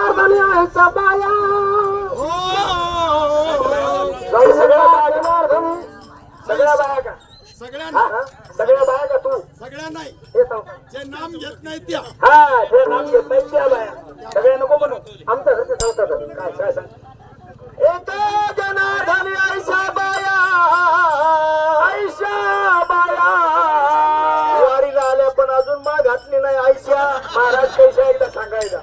जनार्दनी आईचा बाया सगळ्या जनार्दनी सगळ्या बाया का सगळ्या बाया का तू सगळ्या नाही हे सांग जे नाम घेत नाही त्या हा जे नाम घेत नाही त्या बाया सगळ्या नको म्हणू आमचं घरचे सांगतात काय काय सांग एक जनार्दनी आईचा बाया आईशा बाया वारीला आल्या पण अजून माग घातली नाही आईशा महाराज कैशा एकदा सांगायचा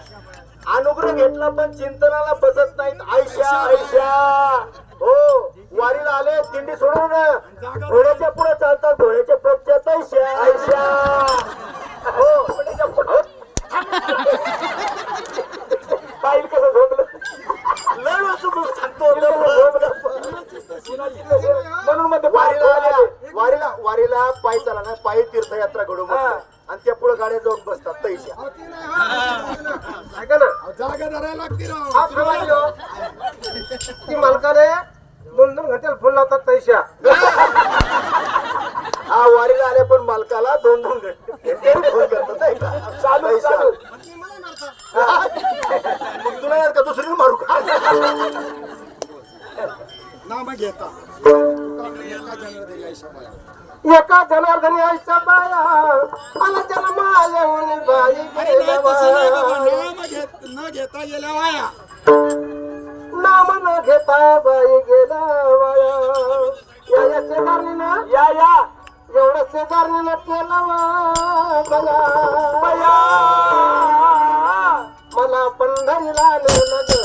अनुग्रह घेतला पण चिंतनाला बसत नाहीत आईशा आईशा हो वारीला आले दिंडी सोडून घोड्याच्या पुढे चालतात घोड्याच्या पक्षात आईशा आईशा हो पाहिलं कसं झोपलं लय वाचून सांगतो म्हणून मध्ये वारीला आल्या वारीला पायी चाला ना पायी तीर्थयात्रा घडून आणि त्या पुढे गाड्या जाऊन बसतात तैशा ऐका ना जागा धरायला लागते हा थांबायला ती मालकाने 2-2 घंट्याला फोन लावतात तैशा हा वारीला आले पण मालकाला 2-2 घंटे फोन करतात नाही का चालू चालू तुला यार का दुसरी मारू का नाम घेता एका जनार्दनी आईचा बाया आला त्याला मालवणी बाई गेला न घेता गेल्या वाया नाम न घेता बाई गेला वाया या शेजारणीनं या एवढं शेजारणीनं केलं बया बया मला पंढरीला नेलं ग